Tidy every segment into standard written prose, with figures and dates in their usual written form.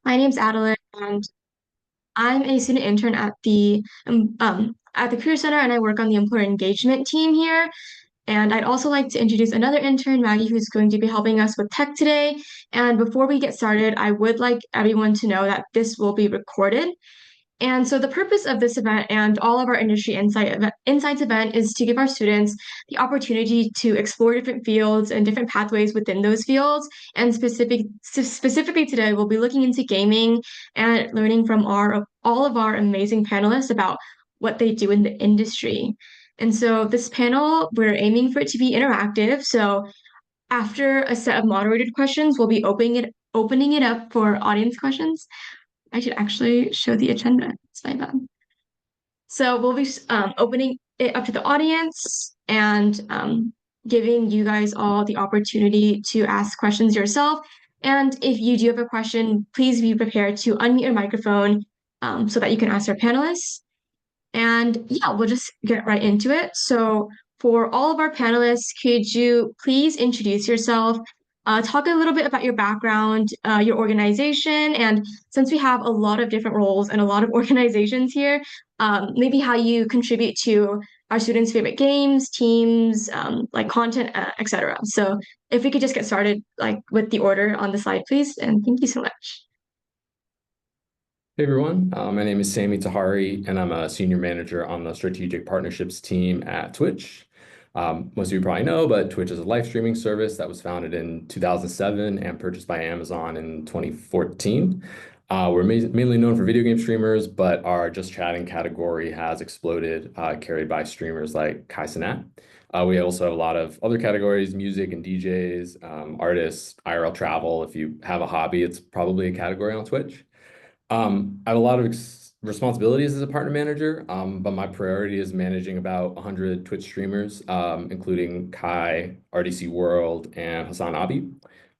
my name's Adeline, and I'm a student intern at the Career Center, and I work on the employer engagement team here. And I'd also like to introduce another intern, Maggie, who's going to be helping us with tech today. And before we get started, I would like everyone to know that this will be recorded. And so the purpose of this event and all of our insights event is to give our students the opportunity to explore different fields and different pathways within those fields. And specifically today, we'll be looking into gaming and learning from all of our amazing panelists about what they do in the industry. And so this panel, we're aiming for it to be interactive. So after a set of moderated questions, we'll be opening it up for audience questions. I should actually show the agenda. It's my bad. So we'll be opening it up to the audience and giving you guys all the opportunity to ask questions yourself. And if you do have a question, please be prepared to unmute your microphone so that you can ask our panelists. And yeah, we'll just get right into it. So for all of our panelists, could you please introduce yourself, talk a little bit about your background, your organization, and since we have a lot of different roles and a lot of organizations here, maybe how you contribute to our students' favorite games, teams, like content, etc. So if we could just get started like with the order on the slide, please, and thank you so much. Hey everyone, my name is Sami Tahari, and I'm a senior manager on the strategic partnerships team at Twitch. Most of you probably know, but Twitch is a live streaming service that was founded in 2007 and purchased by Amazon in 2014. We're mainly known for video game streamers, but our Just Chatting category has exploded, carried by streamers like Kai Cenat. We also have a lot of other categories, music and DJs, artists, IRL travel. If you have a hobby, it's probably a category on Twitch. I have a lot of responsibilities as a partner manager, but my priority is managing about 100 Twitch streamers, including Kai, RDC World, and Hassan Abi.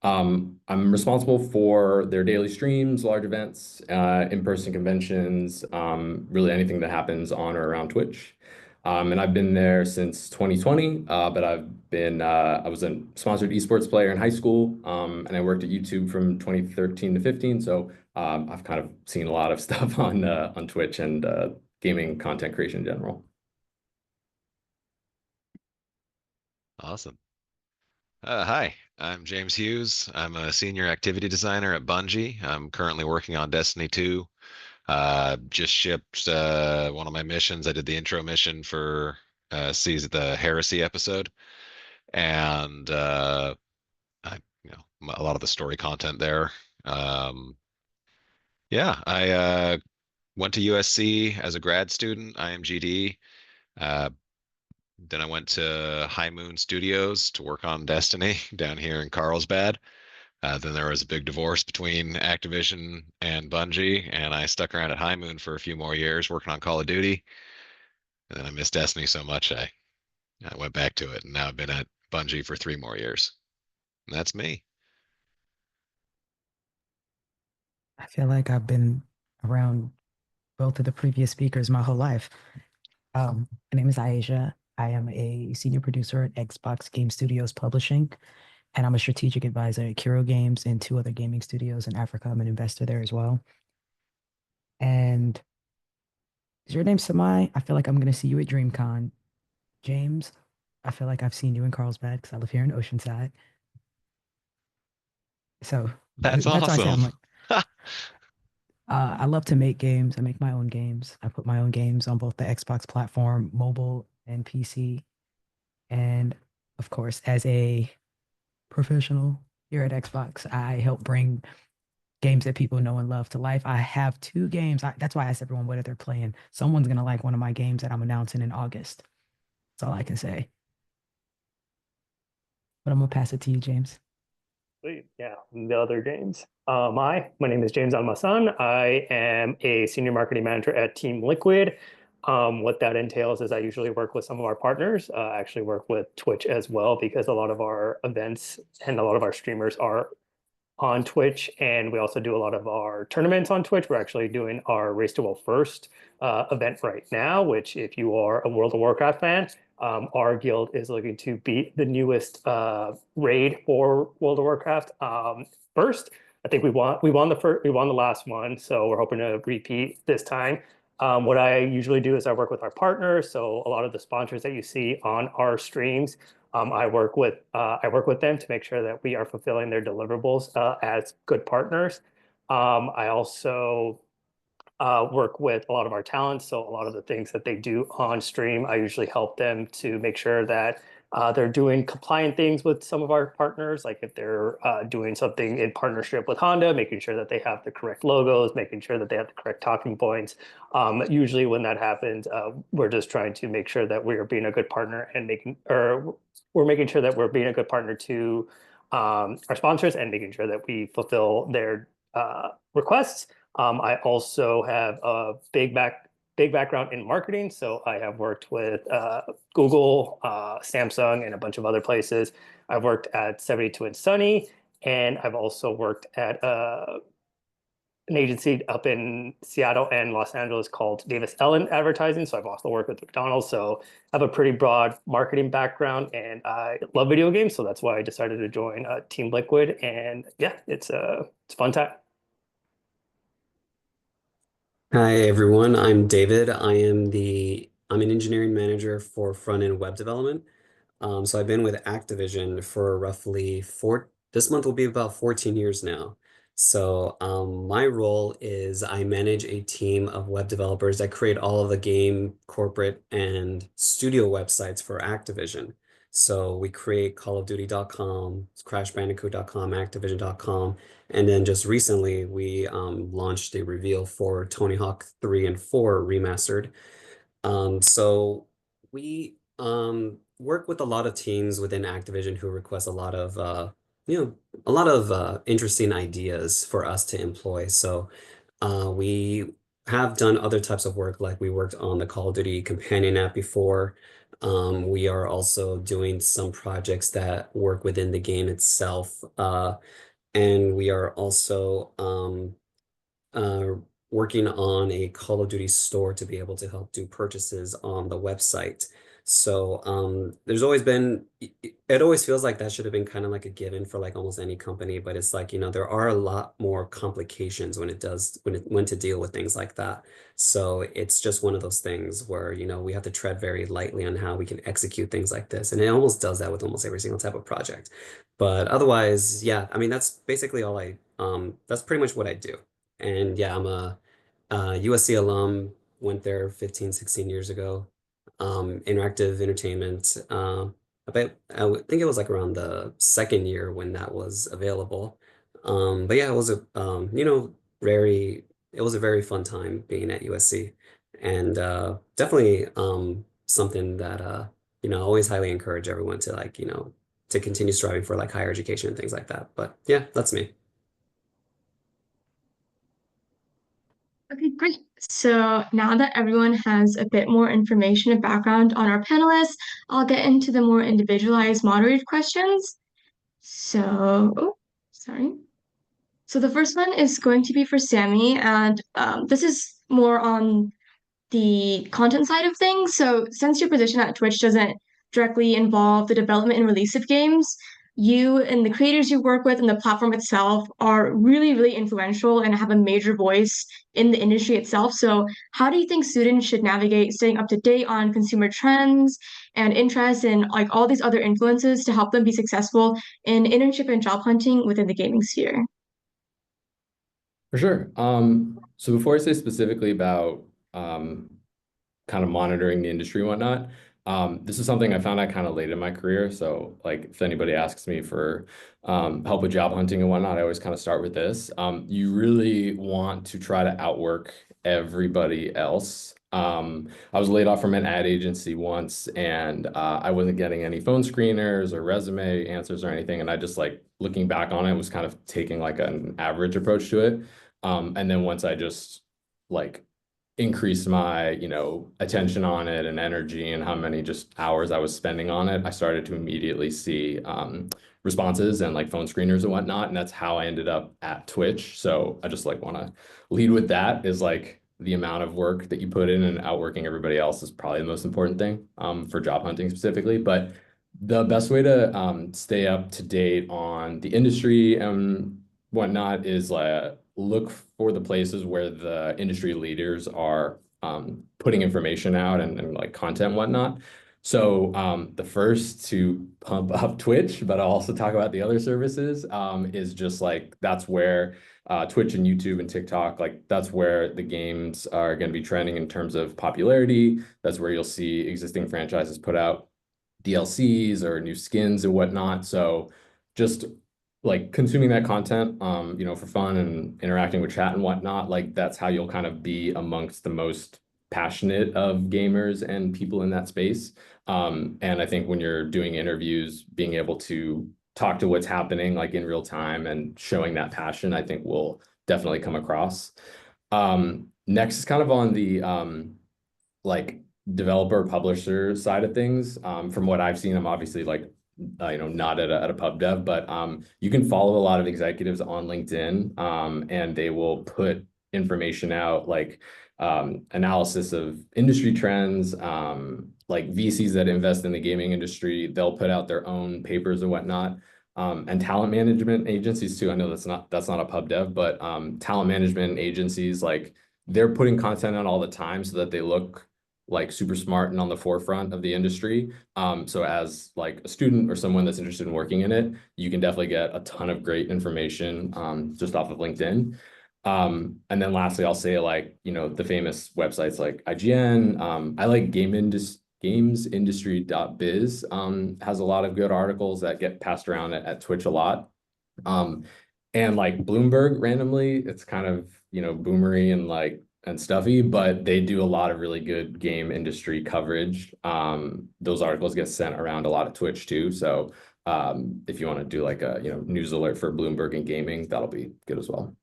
I'm responsible for their daily streams, large events, in-person conventions, really anything that happens on or around Twitch. And I've been there since 2020, but I was a sponsored esports player in high school, and I worked at YouTube from 2013 to 15. So I've kind of seen a lot of stuff on Twitch and gaming content creation in general. Awesome. Hi, I'm James Hughes. I'm a senior activity designer at Bungie. I'm currently working on Destiny 2. Just shipped one of my missions. I did the intro mission for the Heresy episode, and a lot of the story content there. Yeah, I went to USC as a grad student, IMGD. Then I went to High Moon Studios to work on Destiny down here in Carlsbad. Then there was a big divorce between Activision and Bungie, and I stuck around at High Moon for a few more years working on Call of Duty. And then I missed Destiny so much, I went back to it, and now I've been at Bungie for 3 more years. And that's me. I feel like I've been around both of the previous speakers my whole life. My name is Aisha. I am a senior producer at Xbox Game Studios Publishing, and I'm a strategic advisor at Kuro Games and 2 other gaming studios in Africa. I'm an investor there as well. And is your name Samai? I feel like I'm going to see you at DreamCon. James, I feel like I've seen you in Carlsbad because I live here in Oceanside. So That's why I say I'm awesome. like, I love to make games. I make my own games. I put my own games on both the Xbox platform, mobile and PC. And of course, as a professional here at Xbox, I help bring games that people know and love to life. I have 2 games. That's why I asked everyone what they're playing. Someone's going to like one of my games that I'm announcing in August. That's all I can say. But I'm going to pass it to you, James. Sweet. Yeah, the other James. My name is James Almasan. I am a senior marketing manager at Team Liquid. What that entails is I usually work with some of our partners. I actually work with Twitch as well because a lot of our events and a lot of our streamers are on Twitch, and we also do a lot of our tournaments on Twitch. We're actually doing our Race to World First event right now, which if you are a World of Warcraft fan, our guild is looking to beat the newest raid for World of Warcraft first. I think we won the last one, so we're hoping to repeat this time. What I usually do is I work with our partners. So a lot of the sponsors that you see on our streams, I work with them to make sure that we are fulfilling their deliverables as good partners. I also work with a lot of our talents. So a lot of the things that they do on stream, I usually help them to make sure that they're doing compliant things with some of our partners. Like if they're doing something in partnership with Honda, making sure that they have the correct logos, making sure that they have the correct talking points. Usually when that happens, we're just trying to make sure that we are being a good partner and we're making sure that we're being a good partner to our sponsors and making sure that we fulfill their requests. I also have a big background in marketing. So I have worked with Google, Samsung, and a bunch of other places. I've worked at 72andSunny, and I've also worked at an agency up in Seattle and Los Angeles called Davis Ellen Advertising. So I've also worked with McDonald's. So I have a pretty broad marketing background, and I love video games. So that's why I decided to join Team Liquid. And yeah, it's a fun time. Hi everyone, I'm David. I'm an engineering manager for front-end web development. So I've been with Activision for this month will be about 14 years now. So my role is I manage a team of web developers that create all of the game, corporate, and studio websites for Activision. So we create CallOfDuty.com, CrashBandicoot.com, Activision.com, and then just recently we launched a reveal for Tony Hawk 3 and 4 remastered. So we work with a lot of teams within Activision who request a lot of interesting ideas for us to employ. So we have done other types of work, like we worked on the Call of Duty companion app before. We are also doing some projects that work within the game itself. And we are also working on a Call of Duty store to be able to help do purchases on the website. So there's always been, it always feels like that should have been kind of like a given for like almost any company, but it's like, there are a lot more complications when to deal with things like that. So it's just one of those things where, we have to tread very lightly on how we can execute things like this. And it almost does that with almost every single type of project. But otherwise, yeah, I mean, that's basically all that's pretty much what I do. And yeah, I'm a USC alum, went there 15, 16 years ago. Interactive entertainment. I would think it was like around the second year when that was available. But yeah, it was it was a very fun time being at USC, and definitely something that I always highly encourage everyone to to continue striving for like higher education and things like that. But yeah, that's me. Okay, great. So now that everyone has a bit more information and background on our panelists, I'll get into the more individualized moderated questions. Sorry. So the first one is going to be for Sammy, and this is more on the content side of things. So since your position at Twitch doesn't directly involve the development and release of games, you and the creators you work with and the platform itself are really, really influential and have a major voice in the industry itself. So how do you think students should navigate staying up to date on consumer trends and interests and like all these other influences to help them be successful in internship and job hunting within the gaming sphere? For sure. So before I say specifically about kind of monitoring the industry and whatnot, this is something I found out kind of late in my career. So like if anybody asks me for help with job hunting and whatnot, I always kind of start with this. You really want to try to outwork everybody else. I was laid off from an ad agency once, and I wasn't getting any phone screeners or resume answers or anything. And I just like looking back on it was kind of taking like an average approach to it. And then once I just like increased my, attention on it and energy and how many just hours I was spending on it, I started to immediately see responses and like phone screeners and whatnot. And that's how I ended up at Twitch. So I just like want to lead with that, is like the amount of work that you put in and outworking everybody else is probably the most important thing for job hunting specifically. But the best way to stay up to date on the industry and whatnot is look for the places where the industry leaders are putting information out and like content and whatnot. So the first to pump up Twitch, but I'll also talk about the other services, is just like that's where Twitch and YouTube and TikTok, like that's where the games are going to be trending in terms of popularity. That's where you'll see existing franchises put out DLCs or new skins and whatnot. So just like consuming that content, for fun and interacting with chat and whatnot, like that's how you'll kind of be amongst the most passionate of gamers and people in that space. And I think when you're doing interviews, being able to talk to what's happening like in real time and showing that passion, I think will definitely come across. Next is kind of on the like developer publisher side of things. From what I've seen, I'm obviously like not at a pub dev, but you can follow a lot of executives on LinkedIn, and they will put information out like analysis of industry trends, like VCs that invest in the gaming industry. They'll put out their own papers and whatnot. And talent management agencies too. I know that's not a pub dev, but talent management agencies, like they're putting content out all the time so that they look like super smart and on the forefront of the industry. So as like a student or someone that's interested in working in it, you can definitely get a ton of great information just off of LinkedIn. And then lastly, I'll say like, the famous websites like IGN. I like gamesindustry.biz has a lot of good articles that get passed around at Twitch a lot. And like Bloomberg randomly, it's kind of, boomery and stuffy, but they do a lot of really good game industry coverage. Those articles get sent around a lot of Twitch too. So if you want to do like a news alert for Bloomberg and gaming, that'll be good as well.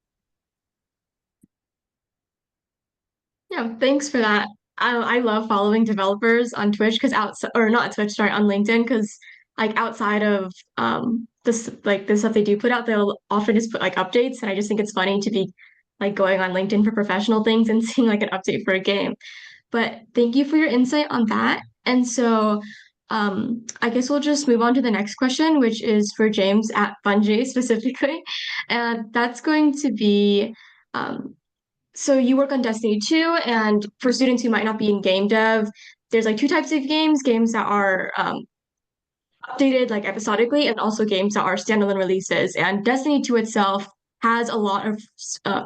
Yeah, thanks for that. I love following developers on Twitch because not Twitch, sorry, on LinkedIn because like outside of this like the stuff they do put out, they'll often just put like updates, and I just think it's funny to be like going on LinkedIn for professional things and seeing like an update for a game. But thank you for your insight on that. And so I guess we'll just move on to the next question, which is for James at Bungie specifically. And that's going to be so you work on Destiny 2, and for students who might not be in game dev, there's like two types of games that are updated like episodically, and also games that are standalone releases. And Destiny 2 itself has a lot of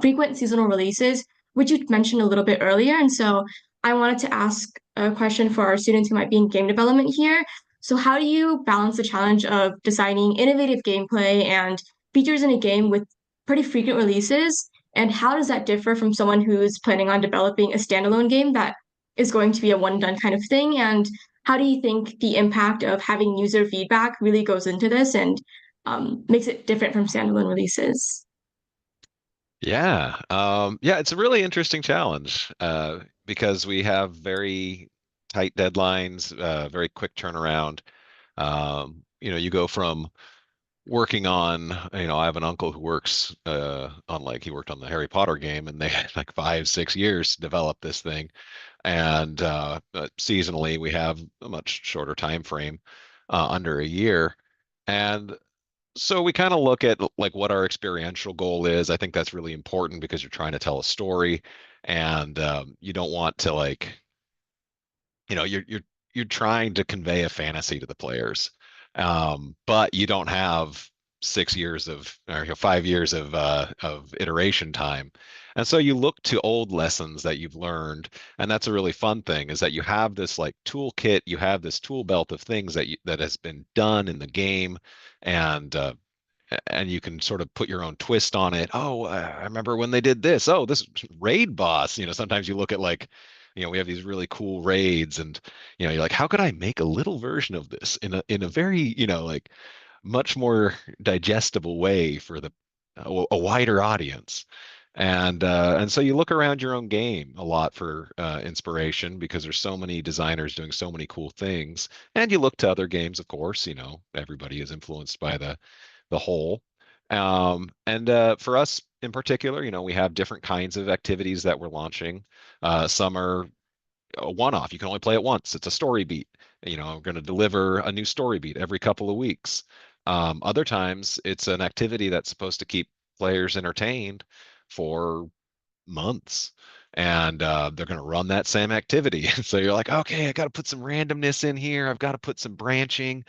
frequent seasonal releases, which you mentioned a little bit earlier. And so I wanted to ask a question for our students who might be in game development here. So how do you balance the challenge of designing innovative gameplay and features in a game with pretty frequent releases? And how does that differ from someone who's planning on developing a standalone game that is going to be a one and done kind of thing? And how do you think the impact of having user feedback really goes into this and makes it different from standalone releases? Yeah, it's a really interesting challenge because we have very tight deadlines, very quick turnaround. You go from working on, I have an uncle who works he worked on the Harry Potter game, and they had like 5-6 years to develop this thing. And seasonally, we have a much shorter time frame, under a year. And so we kind of look at like what our experiential goal is. I think that's really important because you're trying to tell a story, and you don't want to you're trying to convey a fantasy to the players, but you don't have 6 years or 5 years of iteration time. And so you look to old lessons that you've learned, and that's a really fun thing, is that you have this like toolkit, you have this tool belt of things that has been done in the game, and you can sort of put your own twist on it. Oh, I remember when they did this. Oh, this raid boss. Sometimes you look at like, we have these really cool raids, and you're like, how could I make a little version of this in a very, like much more digestible way for a wider audience. And so you look around your own game a lot for inspiration, because there's so many designers doing so many cool things. And you look to other games, of course. Everybody is influenced by the whole. And for us in particular, we have different kinds of activities that we're launching. Some are a one-off. You can only play it once. It's a story beat. I'm going to deliver a new story beat every couple of weeks. Other times it's an activity that's supposed to keep players entertained for months. And they're going to run that same activity. So you're like, okay, I got to put some randomness in here. I've got to put some branching.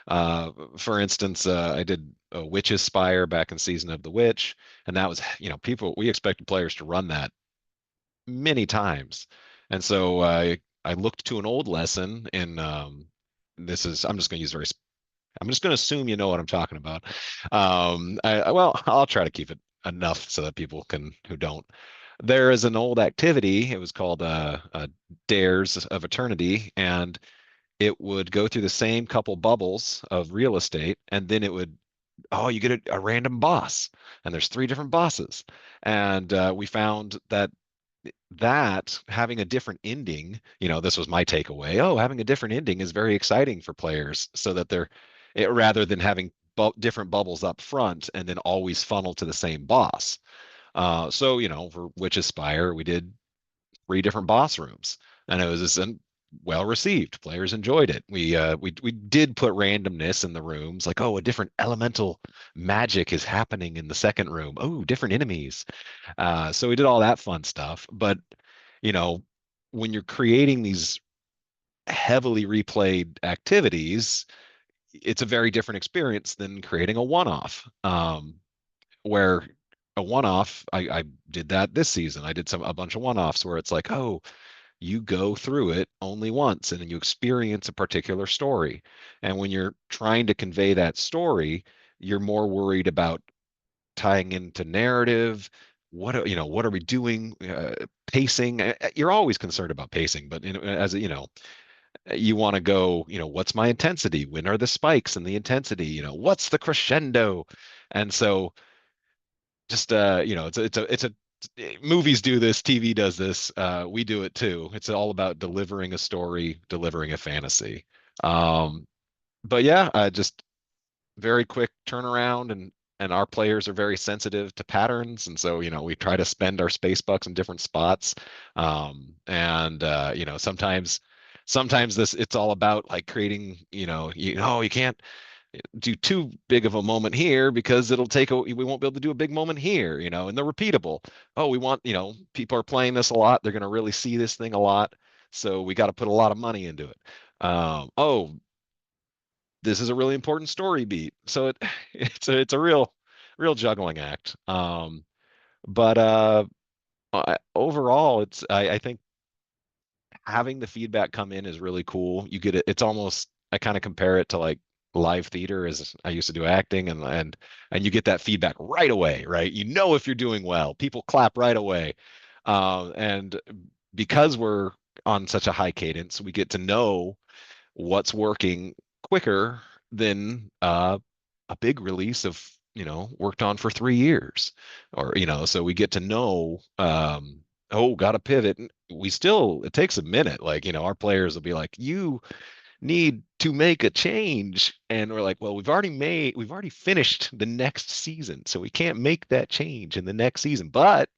For instance, I did a Witch's Spire back in Season of the Witch, and that was, we expected players to run that many times. And so I looked to an old lesson in I'm just going to use I'm just going to assume you know what I'm talking about. Well, I'll try to keep it enough so that people who don't. There is an old activity. It was called Dares of Eternity, and it would go through the same couple bubbles of real estate, and then you get a random boss, and there's 3 different bosses. And we found that having a different ending, this was my takeaway. Oh, having a different ending is very exciting for players, so that rather than having different bubbles up front and then always funnel to the same boss. So, for Witch's Spire, we did 3 different boss rooms, and it was well received. Players enjoyed it. We did put randomness in the rooms, like, oh, a different elemental magic is happening in the second room. Oh, different enemies. So we did all that fun stuff. But, when you're creating these heavily replayed activities, it's a very different experience than creating a one-off. Where a one-off, I did that this season. I did a bunch of one-offs where it's like, oh, you go through it only once and then you experience a particular story. And when you're trying to convey that story, you're more worried about tying into narrative. What are we doing? Pacing. You're always concerned about pacing, but you want to go, what's my intensity? When are the spikes and the intensity? What's the crescendo? And so just it's a movies do this, TV does this, we do it too. It's all about delivering a story, delivering a fantasy. But yeah, just very quick turnaround, and our players are very sensitive to patterns, and so we try to spend our space bucks in different spots. And sometimes it's all about like creating, you can't do too big of a moment here because we won't be able to do a big moment here, and they're repeatable. Oh, we want, people are playing this a lot. They're going to really see this thing a lot. So we got to put a lot of money into it. Oh, this is a really important story beat. So it's a real juggling act. But overall, I think having the feedback come in is really cool. You get it. It's almost, I kind of compare it to like live theater, as I used to do acting, and you get that feedback right away, right? If you're doing well, people clap right away. And because we're on such a high cadence, we get to know what's working quicker than a big release of, worked on for 3 years, or, so we get to know, oh, got to pivot. It takes a minute. Like, our players will be like, you need to make a change. And we're like, well, we've already finished the next season. So we can't make that change in the next season, but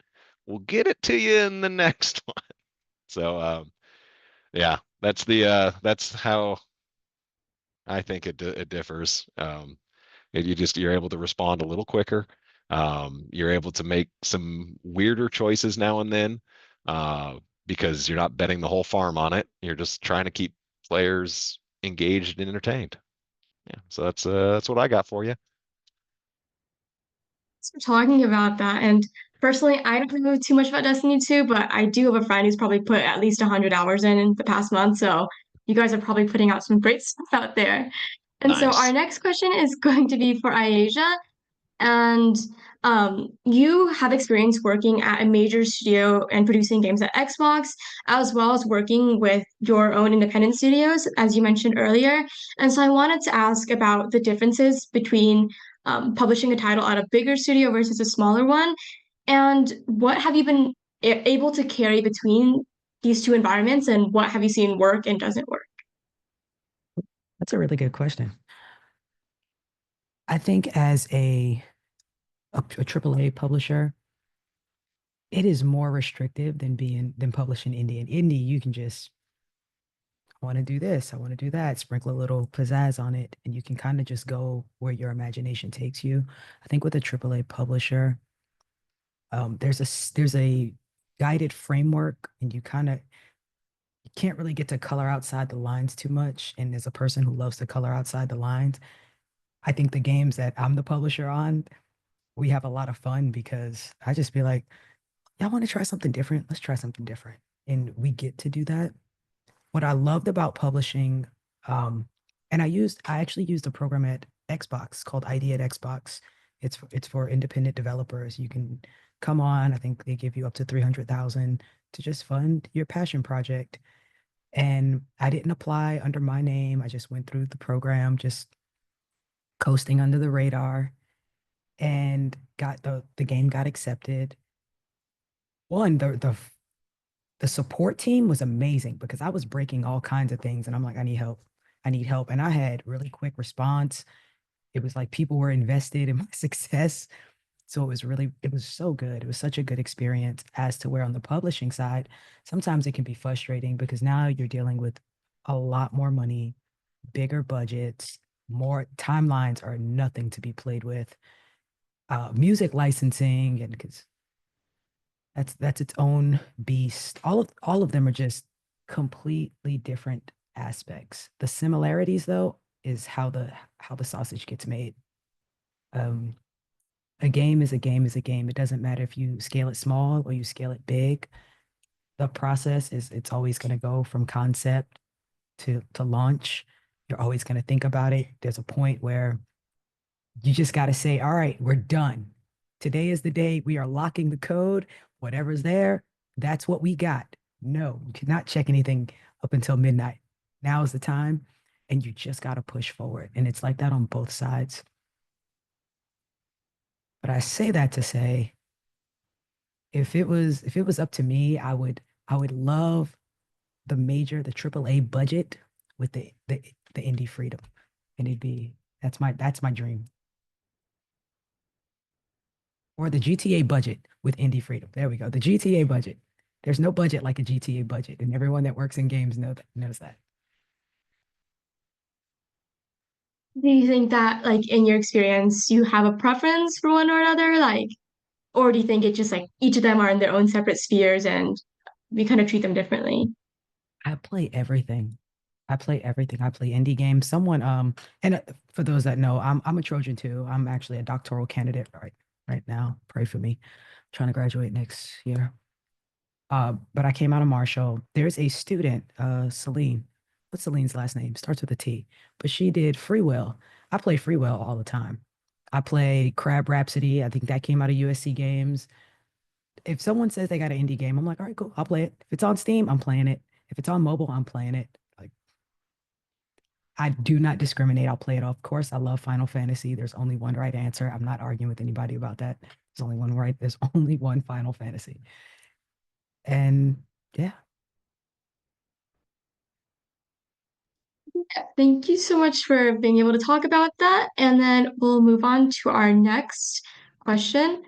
we'll get it to you in the next one. So, yeah, that's how I think it differs. You're able to respond a little quicker. You're able to make some weirder choices now and then, because you're not betting the whole farm on it. You're just trying to keep players engaged and entertained. Yeah, so that's what I got for you. Thanks for talking about that. And personally, I don't know too much about Destiny 2, but I do have a friend who's probably put at least 100 hours in the past month. So you guys are probably putting out some great stuff out there. And so our Nice. next question is going to be for Aisha. And you have experience working at a major studio and producing games at Xbox, as well as working with your own independent studios, as you mentioned earlier. And so I wanted to ask about the differences between publishing a title at a bigger studio versus a smaller one, and what have you been able to carry between these two environments, and what have you seen work and doesn't work? That's a really good question. I think as a AAA publisher, it is more restrictive than publishing indie. And indie, you can just, I want to do this, I want to do that, sprinkle a little pizzazz on it, and you can kind of just go where your imagination takes you. I think with a AAA publisher, There's a guided framework, and you can't really get to color outside the lines too much. And as a person who loves to color outside the lines, I think the games that I'm the publisher on, we have a lot of fun because I just be like, y'all want to try something different? Let's try something different. And we get to do that. What I loved about publishing, and I actually used a program at Xbox called ID at Xbox. It's for independent developers. You can come on, I think they give you up to 300,000 to just fund your passion project. And I didn't apply under my name. I just went through the program, just coasting under the radar, and got the game got accepted. One, the support team was amazing because I was breaking all kinds of things and I'm like, I need help. I need help. And I had really quick response. It was like people were invested in my success. So it was so good. It was such a good experience, as to where on the publishing side, sometimes it can be frustrating because now you're dealing with a lot more money, bigger budgets, more timelines are nothing to be played with. Music licensing, and because that's its own beast. All of them are just completely different aspects. The similarities, though, is how the sausage gets made. A game is a game is a game. It doesn't matter if you scale it small or you scale it big. The process is it's always going to go from concept to launch. You're always going to think about it. There's a point where you just got to say, all right, we're done. Today is the day we are locking the code. Whatever's there, that's what we got. No, you cannot check anything up until midnight. Now is the time, and you just got to push forward. And it's like that on both sides. But I say that to say, if it was up to me, I would love the AAA budget with the indie freedom. And that's my dream. Or the GTA budget with indie freedom. There we go. The GTA budget. There's no budget like a GTA budget, and everyone that works in games knows that. Do you think that, like, in your experience, you have a preference for one or another? Like, or do you think it's just like each of them are in their own separate spheres and we kind of treat them differently? I play everything. I play everything. I play indie games. And for those that know, I'm a Trojan too. I'm actually a doctoral candidate right now. Pray for me. Trying to graduate next year. But I came out of Marshall. There's a student, Celine. What's Celine's last name? Starts with a T. But she did Freewell. I play Freewell all the time. I play Crab Rhapsody. I think that came out of USC Games. If someone says they got an indie game, I'm like, all right, cool. I'll play it. If it's on Steam, I'm playing it. If it's on mobile, I'm playing it. Like, I do not discriminate. I'll play it. Of course, I love Final Fantasy. There's only one right answer. I'm not arguing with anybody about that. There's only one right. There's only one Final Fantasy. And yeah. Thank you so much for being able to talk about that. And then we'll move on to our next question.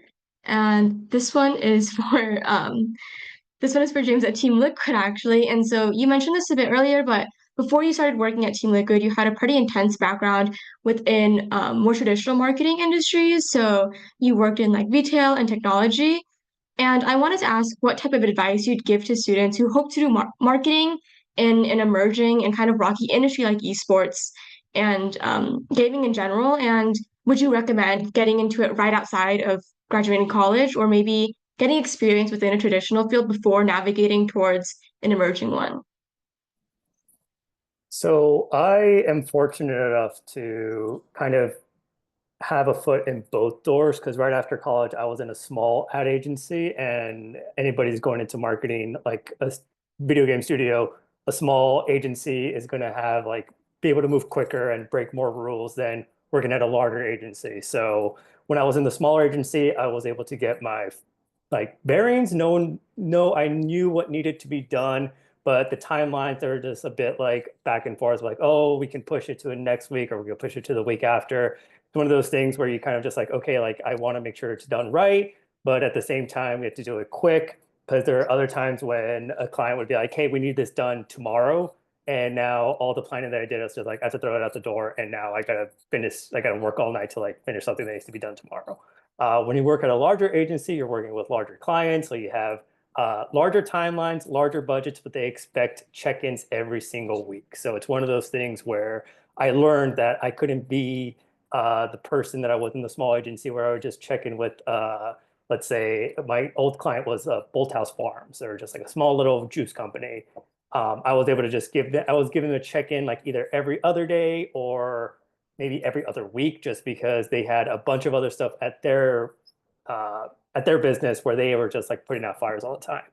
And this one is for James at Team Liquid, actually. And so you mentioned this a bit earlier, but before you started working at Team Liquid, you had a pretty intense background within more traditional marketing industries. So you worked in like retail and technology. And I wanted to ask what type of advice you'd give to students who hope to do marketing in an emerging and kind of rocky industry like esports and gaming in general. And would you recommend getting into it right outside of graduating college, or maybe getting experience within a traditional field before navigating towards an emerging one? So I am fortunate enough to kind of have a foot in both doors, because right after college, I was in a small ad agency, and anybody's going into marketing, like a video game studio, a small agency is going to have like be able to move quicker and break more rules than working at a larger agency. So when I was in the smaller agency, I was able to get my like bearings. I knew what needed to be done, but the timelines are just a bit like back and forth, like, oh, we can push it to the next week, or we can push it to the week after. It's one of those things where you kind of just like, okay, like I want to make sure it's done right, but at the same time, we have to do it quick, because there are other times when a client would be like, hey, we need this done tomorrow. And now all the planning that I did, I was just like, I have to throw it out the door. And now I gotta work all night to like finish something that needs to be done tomorrow. When you work at a larger agency, you're working with larger clients, so you have larger timelines, larger budgets, but they expect check-ins every single week. So it's one of those things where I learned that I couldn't be the person that I was in the small agency where I would just check in with, let's say my old client was Bolthouse Farms, or just like a small little juice company. I was able to just I was giving them a check-in like either every other day or maybe every other week, just because they had a bunch of other stuff at their business where they were just like putting out fires all the time.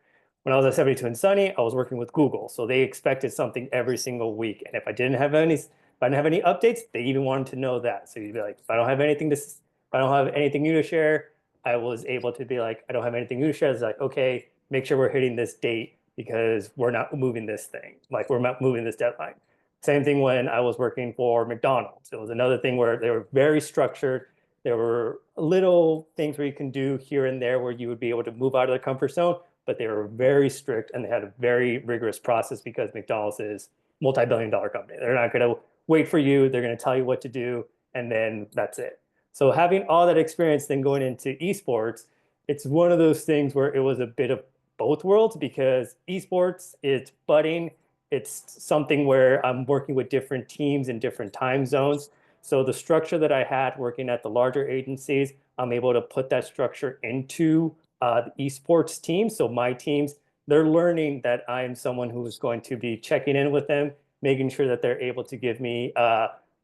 When I was at 72andSunny, I was working with Google, so they expected something every single week. And if I didn't have any updates, they even wanted to know that. So you'd be like, if I don't have anything new to share, I was able to be like, I don't have anything new to share. It's like, okay, make sure we're hitting this date because we're not moving this thing. Like, we're not moving this deadline. Same thing when I was working for McDonald's. It was another thing where they were very structured. There were little things where you can do here and there where you would be able to move out of the comfort zone, but they were very strict and they had a very rigorous process because McDonald's is a multi-billion-dollar company. They're not going to wait for you. They're going to tell you what to do, and then that's it. So having all that experience, then going into esports, it's one of those things where it was a bit of both worlds, because esports, it's budding. It's something where I'm working with different teams in different time zones. So the structure that I had working at the larger agencies, I'm able to put that structure into the esports team. So my teams, they're learning that I'm someone who is going to be checking in with them, making sure that they're able to give me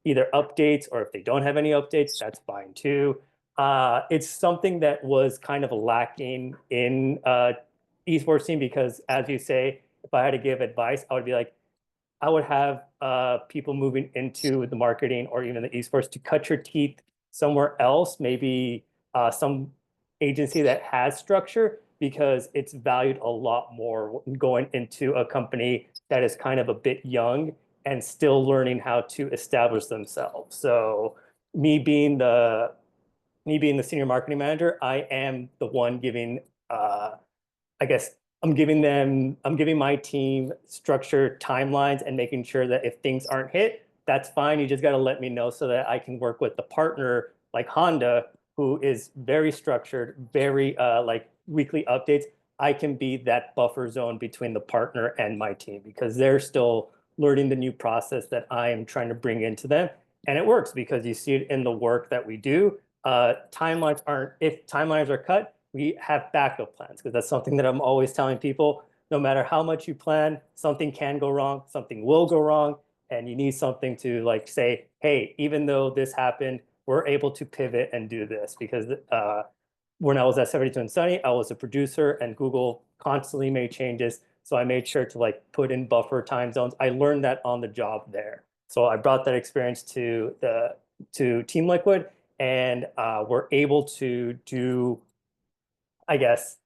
either updates, or if they don't have any updates, that's fine too. It's something that was kind of lacking in esports team, because as you say, if I had to give advice, I would be like, I would have people moving into the marketing or even the esports to cut your teeth somewhere else, maybe some agency that has structure, because it's valued a lot more going into a company that is kind of a bit young and still learning how to establish themselves. So me being the senior marketing manager, I am the one giving, I guess, I'm giving my team structured timelines and making sure that if things aren't hit, that's fine. You just got to let me know so that I can work with the partner like Honda, who is very structured, very like weekly updates. I can be that buffer zone between the partner and my team, because they're still learning the new process that I am trying to bring into them. And it works because you see it in the work that we do. If timelines are cut, we have backup plans, because that's something that I'm always telling people. No matter how much you plan, something can go wrong, something will go wrong, and you need something to like say, hey, even though this happened, we're able to pivot and do this. Because when I was at 72andSunny, I was a producer, and Google constantly made changes. So I made sure to like put in buffer time zones. I learned that on the job there. So I brought that experience to Team Liquid, and we're able to do, I guess,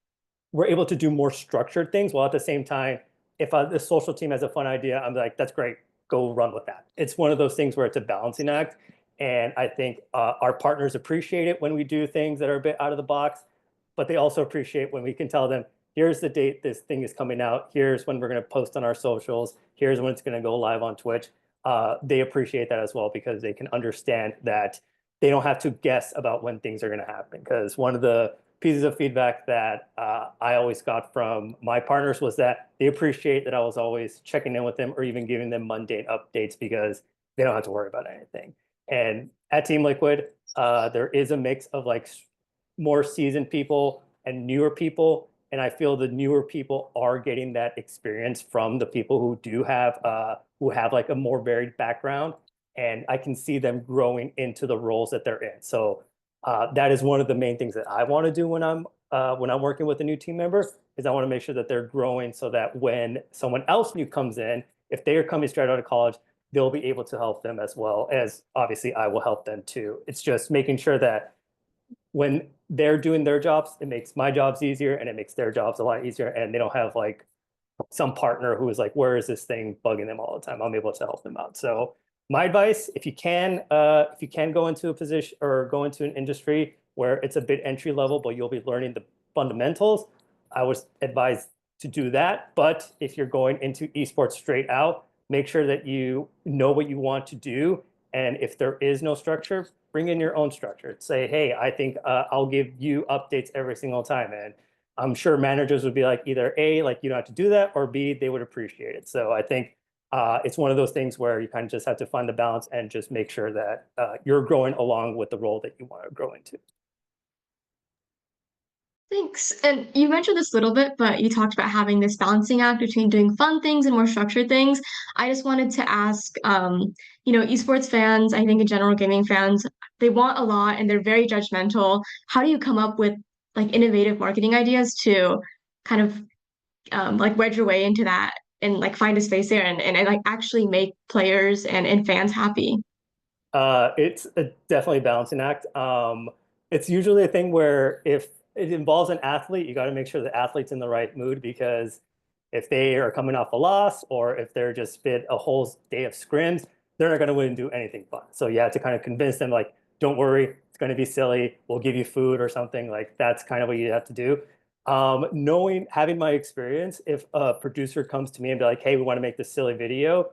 we're able to do more structured things, while at the same time, if the social team has a fun idea, I'm like, that's great, go run with that. It's one of those things where it's a balancing act. And I think our partners appreciate it when we do things that are a bit out of the box, but they also appreciate when we can tell them, here's the date this thing is coming out, here's when we're going to post on our socials, here's when it's going to go live on Twitch. They appreciate that as well, because they can understand that they don't have to guess about when things are going to happen. Because one of the pieces of feedback that I always got from my partners was that they appreciate that I was always checking in with them, or even giving them mundane updates, because they don't have to worry about anything. And at Team Liquid, there is a mix of like more seasoned people and newer people. And I feel the newer people are getting that experience from the people who do have like a more varied background. And I can see them growing into the roles that they're in. So that is one of the main things that I want to do when I'm working with a new team member, is I want to make sure that they're growing, so that when someone else new comes in, if they are coming straight out of college, they'll be able to help them, as well as obviously I will help them too. It's just making sure that when they're doing their jobs, it makes my jobs easier, and it makes their jobs a lot easier, and they don't have like some partner who is like, where is this thing bugging them all the time? I'm able to help them out. So my advice, if you can go into a position or go into an industry where it's a bit entry level, but you'll be learning the fundamentals, I would advise to do that. But if you're going into esports straight out, make sure that you know what you want to do And if there is no structure, bring in your own structure. Say, hey, I think I'll give you updates every single time. And I'm sure managers would be like, either A, like you don't have to do that, or B, they would appreciate it. So I think it's one of those things where you kind of just have to find the balance and just make sure that you're growing along with the role that you want to grow into. Thanks. And you mentioned this a little bit, but you talked about having this balancing act between doing fun things and more structured things. I just wanted to ask, esports fans, I think in general gaming fans, they want a lot and they're very judgmental. How do you come up with like innovative marketing ideas to kind of like wedge your way into that and like find a space there and like actually make players and fans happy? It's definitely a balancing act. It's usually a thing where if it involves an athlete, you got to make sure the athlete's in the right mood, because if they are coming off a loss or if they're just spit a whole day of scrims, they're not going to win and do anything fun. So you have to kind of convince them, like, don't worry, it's going to be silly. We'll give you food or something. Like that's kind of what you have to do. Having my experience, if a producer comes to me and be like, hey, we want to make this silly video,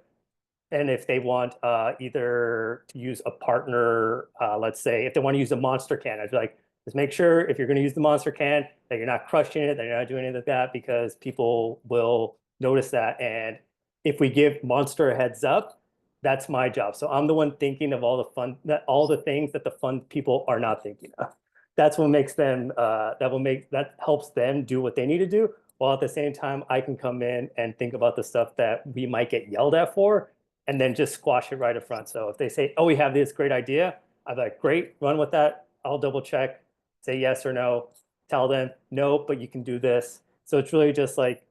and if they want either to use a partner, let's say if they want to use a monster can, I'd be like, just make sure if you're going to use the monster can that you're not crushing it, that you're not doing anything like that, because people will notice that. And if we give monster a heads up, that's my job. So I'm the one thinking of all the things that the fun people are not thinking of. That's what makes them, that helps them do what they need to do. While at the same time, I can come in and think about the stuff that we might get yelled at for, and then just squash it right up front. So if they say, oh, we have this great idea, I'm like, great, run with that. I'll double check, say yes or no, tell them, no, but you can do this. So it's really just like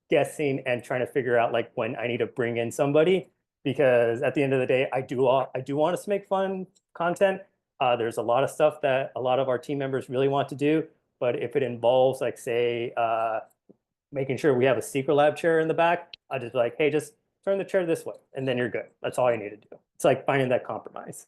guessing and trying to figure out like when I need to bring in somebody, because at the end of the day, I do want us to make fun content. There's a lot of stuff that a lot of our team members really want to do, but if it involves like say, making sure we have a secret lab chair in the back, I just be like, hey, just turn the chair this way, and then you're good. That's all you need to do. It's like finding that compromise.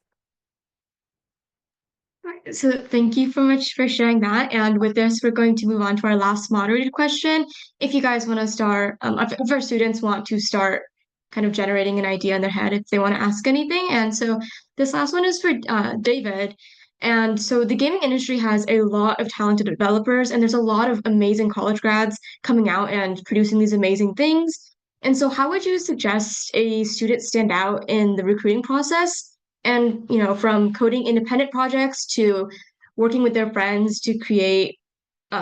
All right, so thank you so much for sharing that. And with this, we're going to move on to our last moderated question. If you guys want to start, if our students want to start kind of generating an idea in their head, if they want to ask anything. And so this last one is for David. And so the gaming industry has a lot of talented developers, and there's a lot of amazing college grads coming out and producing these amazing things. And so how would you suggest a student stand out in the recruiting process? And, from coding independent projects to working with their friends to create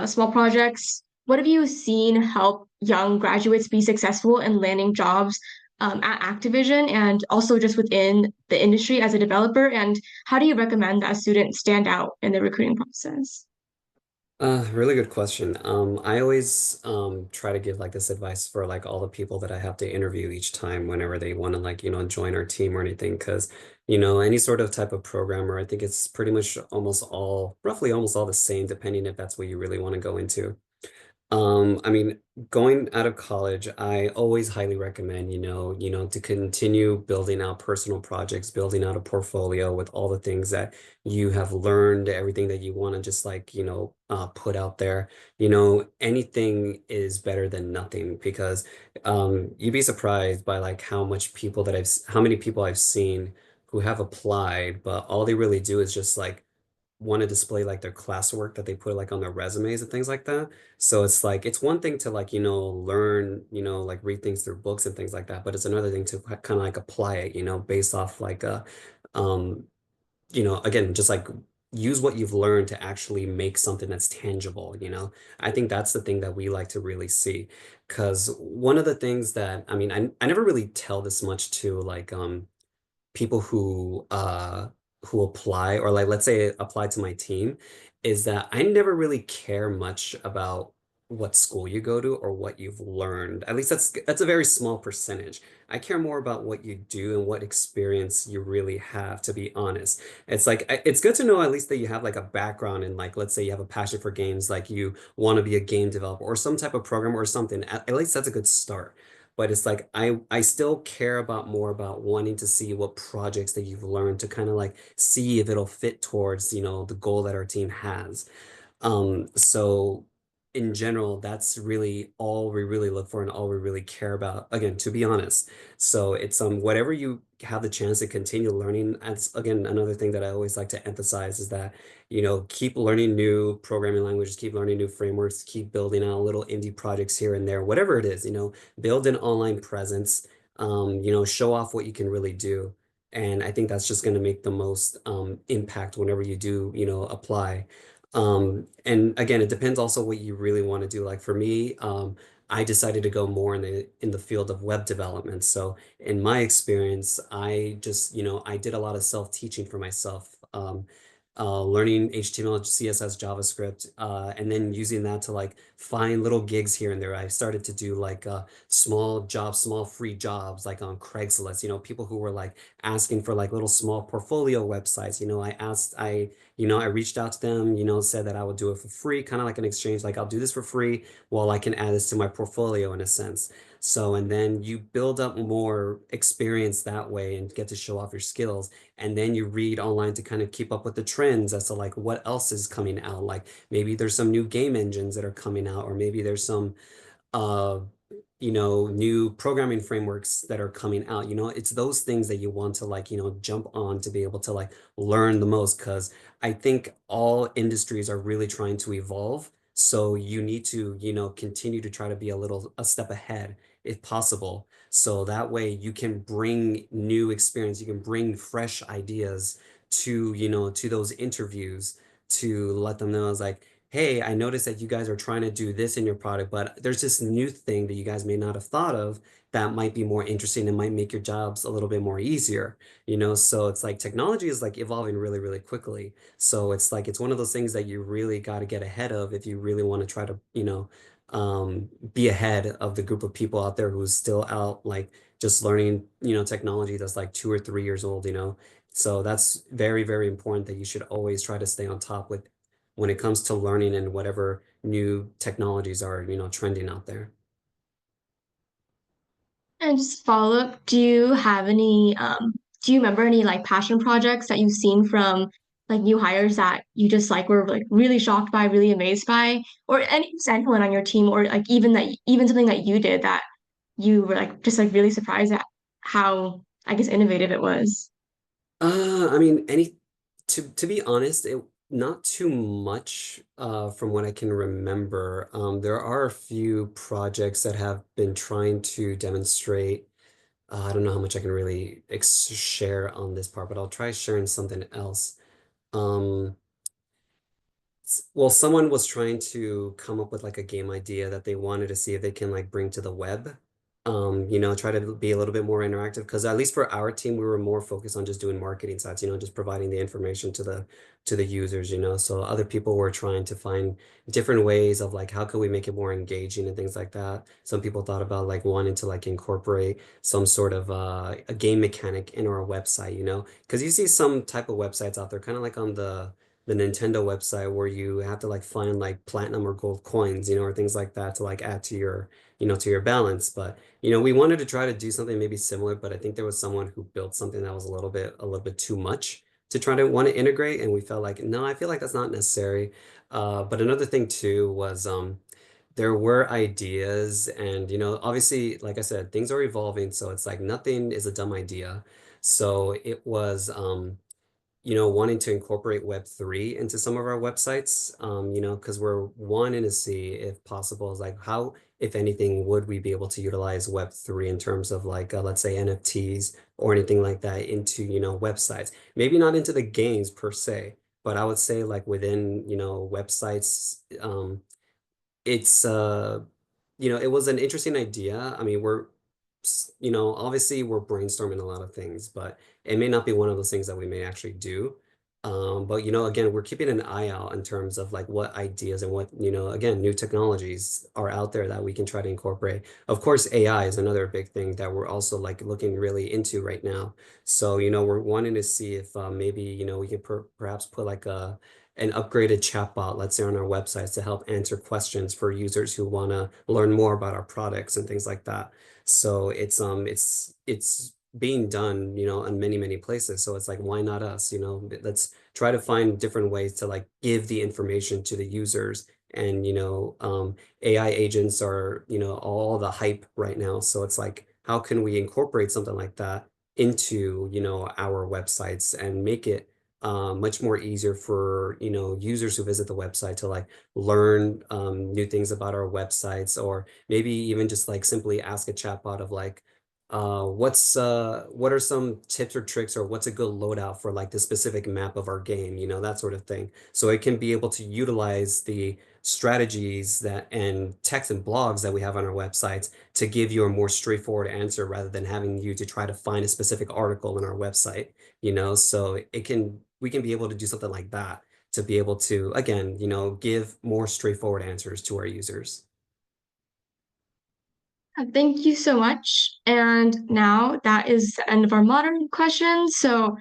small projects, what have you seen help young graduates be successful in landing jobs at Activision and also just within the industry as a developer? And how do you recommend that students stand out in the recruiting process? Really good question. I always try to give like this advice for like all the people that I have to interview each time whenever they want to like, join our team or anything, because any sort of type of programmer, I think it's pretty much roughly almost all the same, depending if that's what you really want to go into. I mean, going out of college, I always highly recommend, to continue building out personal projects, building out a portfolio with all the things that you have learned, everything that you want to just like, put out there. Anything is better than nothing, because you'd be surprised by like how many people I've seen who have applied, but all they really do is just like want to display like their classwork that they put like on their resumes and things like that. So it's like it's one thing to like, learn, like read things through books and things like that, but it's another thing to kind of like apply it, based off like um, again, just like use what you've learned to actually make something that's tangible. I think that's the thing that we like to really see. Because one of the things that, I mean, I never really tell this much to like people who apply, or like let's say apply to my team, is that I never really care much about what school you go to or what you've learned. At least that's a very small percentage. I care more about what you do and what experience you really have, to be honest. It's like it's good to know at least that you have like a background in, like, let's say you have a passion for games, like you want to be a game developer or some type of programmer or something. At least that's a good start. But it's like I still care about more about wanting to see what projects that you've learned to kind of like see if it'll fit towards, the goal that our team has. So in general, that's really all we really look for and all we really care about, again, to be honest. So it's whatever you have the chance to continue learning. That's again another thing that I always like to emphasize is that, keep learning new programming languages, keep learning new frameworks, keep building out little indie projects here and there, whatever it is, build an online presence, show off what you can really do. And I think that's just going to make the most impact whenever you do, apply. And again, it depends also what you really want to do. Like for me, I decided to go more in the field of web development. So in my experience, I just, I did a lot of self-teaching for myself, learning HTML, CSS, JavaScript, and then using that to like find little gigs here and there. I started to do like small jobs, small free jobs, like on Craigslist, people who were like asking for like little small portfolio websites. I reached out to them, said that I would do it for free, kind of like an exchange, like I'll do this for free while I can add this to my portfolio in a sense. So, and then you build up more experience that way and get to show off your skills. And then you read online to kind of keep up with the trends as to like what else is coming out. Like maybe there's some new game engines that are coming out, or maybe there's some uh new programming frameworks that are coming out. It's those things that you want to like, jump on to be able to like learn the most, because I think all industries are really trying to evolve. So you need to, continue to try to be a step ahead if possible. So that way you can bring new experience, you can bring fresh ideas to, to those interviews to let them know, as like, hey, I noticed that you guys are trying to do this in your product, but there's this new thing that you guys may not have thought of that might be more interesting and might make your jobs a little bit more easier, So it's like technology is like evolving really, really quickly. So it's like, it's one of those things that you really got to get ahead of if you really want to try to, be ahead of the group of people out there who's still out like just learning, technology that's like 2 or 3 years old. So that's very, very important that you should always try to stay on top with when it comes to learning and whatever new technologies are, trending out there. And just follow up, do you remember any like passion projects that you've seen from like new hires that you just like were like really shocked by, really amazed by, or anyone on your team, or like even something that you did that you were like just like really surprised at how, I guess, innovative it was? I mean, to be honest, not too much from what I can remember. There are a few projects that have been trying to demonstrate. I don't know how much I can really share on this part, but I'll try sharing something else. Um, well, someone was trying to come up with like a game idea that they wanted to see if they can like bring to the web. Try to be a little bit more interactive, because at least for our team, we were more focused on just doing marketing sites, just providing the information to the users, So other people were trying to find different ways of like how could we make it more engaging and things like that. Some people thought about like wanting to like incorporate some sort of a game mechanic in our website, because you see some type of websites out there, kind of like on the Nintendo website, where you have to like find like platinum or gold coins, or things like that to like add to your, to your balance. But, we wanted to try to do something maybe similar, but I think there was someone who built something that was a little bit too much to try to want to integrate. And we felt like, no, I feel like that's not necessary. But another thing too was, there were ideas, and, obviously, like I said, things are evolving. So it's like nothing is a dumb idea. So it was, wanting to incorporate Web3 into some of our websites, because we're wanting to see if possible, is like how, if anything, would we be able to utilize Web3 in terms of like, let's say NFTs or anything like that into, websites, maybe not into the games per se, but I would say like within, websites, it's it was an interesting idea. I mean, obviously we're brainstorming a lot of things, but it may not be one of those things that we may actually do. But again, we're keeping an eye out in terms of like what ideas and what, again, new technologies are out there that we can try to incorporate. Of course, AI is another big thing that we're also like looking really into right now. So, we're wanting to see if maybe, we can perhaps put like an upgraded chatbot, let's say on our websites, to help answer questions for users who want to learn more about our products and things like that. So it's being done, in many, many places. So it's like, why not us? Let's try to find different ways to like give the information to the users and AI agents are all the hype right now. So it's like, how can we incorporate something like that into our websites and make it much more easier for users who visit the website to like learn new things about our websites, or maybe even just like simply ask a chatbot of like, what are some tips or tricks, or what's a good loadout for like the specific map of our game, that sort of thing. So it can be able to utilize the strategies that and text and blogs that we have on our websites to give you a more straightforward answer, rather than having you to try to find a specific article in our website, so we can be able to do something like that to be able to, again, give more straightforward answers to our users. Thank you so much. And now that is the end of our modern questions. So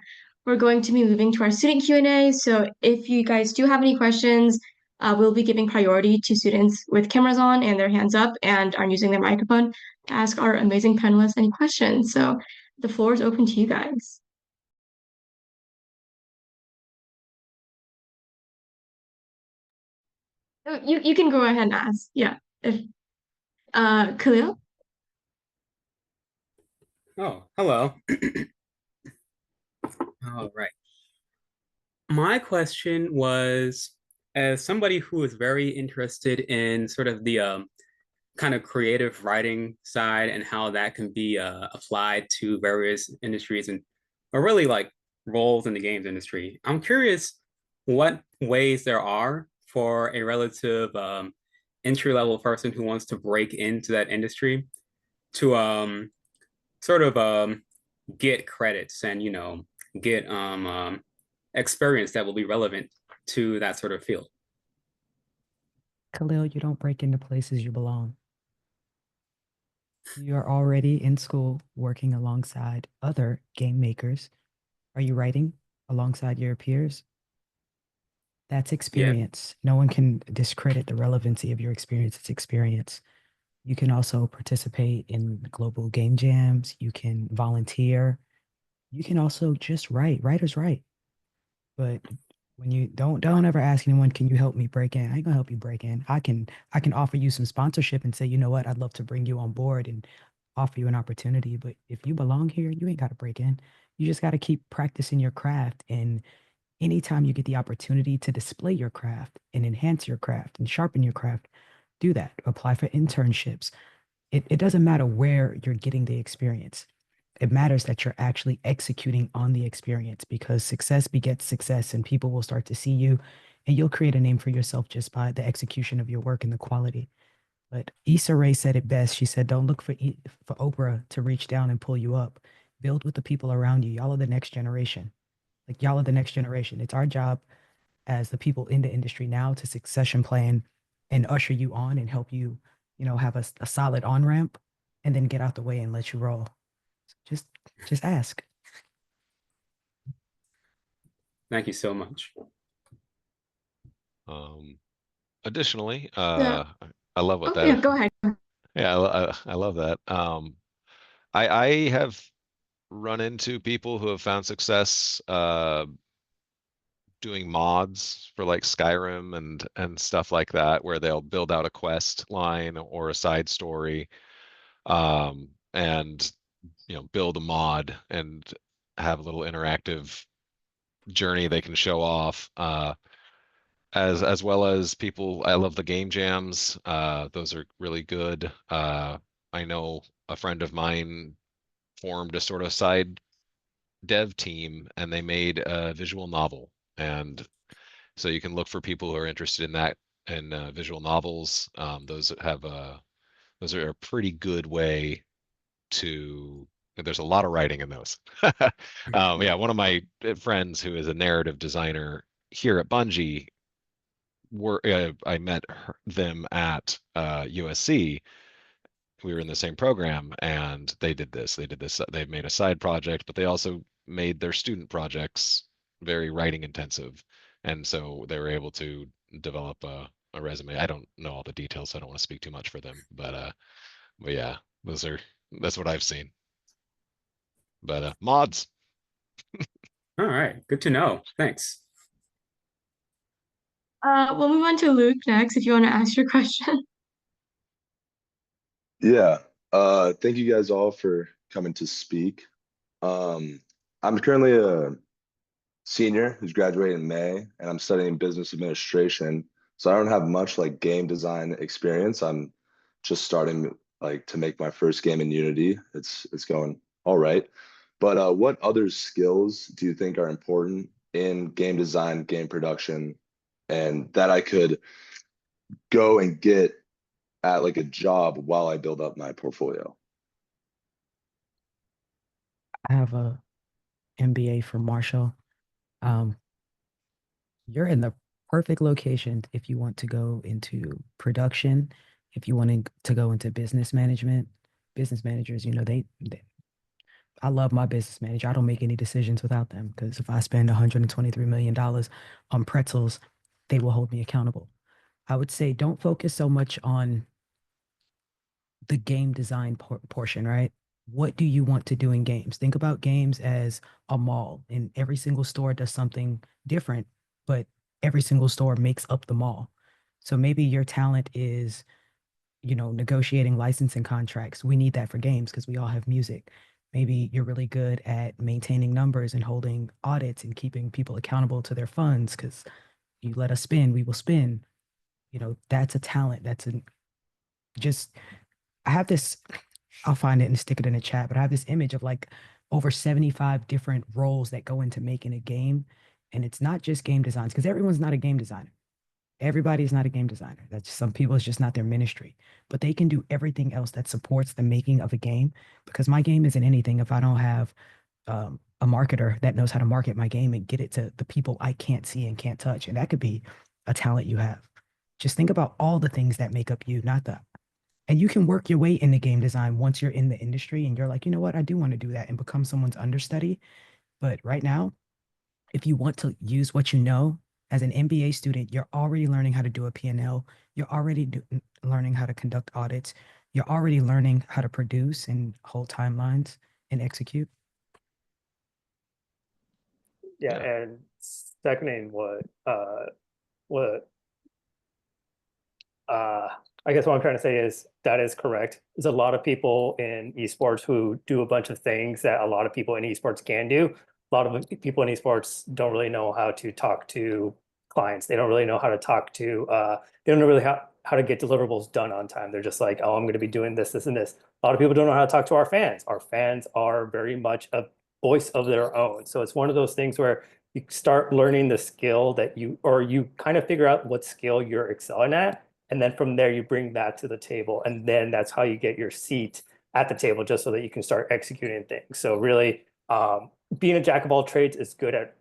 we're going to be moving to our student Q&A. So if you guys do have any questions, we'll be giving priority to students with cameras on and their hands up and are using their microphone to ask our amazing panelists any questions. So the floor is open to you guys. Oh, you can go ahead and ask. Yeah. If Khalil? Oh, hello. All right. My question was, as somebody who is very interested in sort of the kind of creative writing side and how that can be applied to various industries and or really like roles in the games industry, I'm curious what ways there are for a relative entry-level person who wants to break into that industry to sort of get credits and get experience that will be relevant to that sort of field. Khalil, you don't break into places you belong. You're already in school working alongside other game makers. Are you writing alongside your peers? That's experience. No one can discredit the relevancy of your experience. It's experience. You can also participate in global game jams. You can volunteer. You can also just write. Writers write. But when you don't ever ask anyone, can you help me break in? I ain't gonna help you break in. I can offer you some sponsorship and say, you know what, I'd love to bring you on board and offer you an opportunity. But if you belong here, you ain't gotta break in. You just gotta keep practicing your craft. And anytime you get the opportunity to display your craft and enhance your craft and sharpen your craft, do that. Apply for internships. It doesn't matter where you're getting the experience. It matters that you're actually executing on the experience, because success begets success and people will start to see you and you'll create a name for yourself just by the execution of your work and the quality. But Issa Rae said it best. She said, don't look for Oprah to reach down and pull you up. Build with the people around you. Y'all are the next generation. Like, y'all are the next generation. It's our job as the people in the industry now to succession plan and usher you on and help you, have a solid on-ramp, and then get out the way and let you roll. Just ask. Thank you so much. Additionally, Yeah. I love what Oh, that. yeah, go ahead. Yeah, I love that. I have run into people who have found success doing mods for like Skyrim and stuff like that, where they'll build out a quest line or a side story, and build a mod and have a little interactive journey they can show off. As well as people, I love the game jams. Those are really good. I know a friend of mine formed a sort of side dev team and they made a visual novel. And so you can look for people who are interested in that and visual novels. Those are a pretty good way to. There's a lot of writing in those. Yeah, one of my friends who is a narrative designer here at Bungie, I met them at USC. We were in the same program, and they did this. They made a side project, but they also made their student projects very writing intensive, and so they were able to develop a resume. I don't know all the details, so I don't want to speak too much for them, but yeah, that's what I've seen. But mods. All right, good to know. Thanks. We'll move on to Luke next if you want to ask your question. Yeah. Thank you guys all for coming to speak. Um, I'm currently a senior who's graduating in May, and I'm studying business administration. So I don't have much like game design experience. I'm just starting like to make my first game in Unity. It's going all right. But what other skills do you think are important in game design, game production, and that I could go and get at like a job while I build up my portfolio? I have a MBA from Marshall. Um, you're in the perfect location if you want to go into production, if you want to go into business management. Business managers, they I love my business manager. I don't make any decisions without them because if I spend $123 million on pretzels, they will hold me accountable. I would say don't focus so much on the game design portion, right? What do you want to do in games? Think about games as a mall, and every single store does something different, but every single store makes up the mall. So maybe your talent is, negotiating licensing contracts. We need that for games because we all have music. Maybe you're really good at maintaining numbers and holding audits and keeping people accountable to their funds because you let us spin, we will spin. That's a talent. Just I have this, I'll find it and stick it in the chat, but I have this image of like over 75 different roles that go into making a game. And it's not just game designs, because everyone's not a game designer. Everybody's not a game designer. That's just, some people, it's just not their ministry, but they can do everything else that supports the making of a game. Because my game isn't anything if I don't have a marketer that knows how to market my game and get it to the people I can't see and can't touch. And that could be a talent you have. Just think about all the things that make up you, not the and you can work your way into game design once you're in the industry and you're like, you know what, I do want to do that and become someone's understudy. But right now, if you want to use what you know as an MBA student, you're already learning how to do a P&L. You're already learning how to conduct audits. You're already learning how to produce and hold timelines and execute. Yeah, Yeah. and seconding what I guess what I'm trying to say is that is correct. There's a lot of people in esports who do a bunch of things that a lot of people in esports can do. A lot of people in esports don't really know how to talk to clients. They don't really know how to talk to, they don't know really how to get deliverables done on time. They're just like, oh, I'm going to be doing this, this, and this. A lot of people don't know how to talk to our fans. Our fans are very much a voice of their own. So it's one of those things where you start learning the skill that you kind of figure out what skill you're excelling at. And then from there, you bring that to the table. And then that's how you get your seat at the table, just so that you can start executing things. So really, being a jack of all trades is good at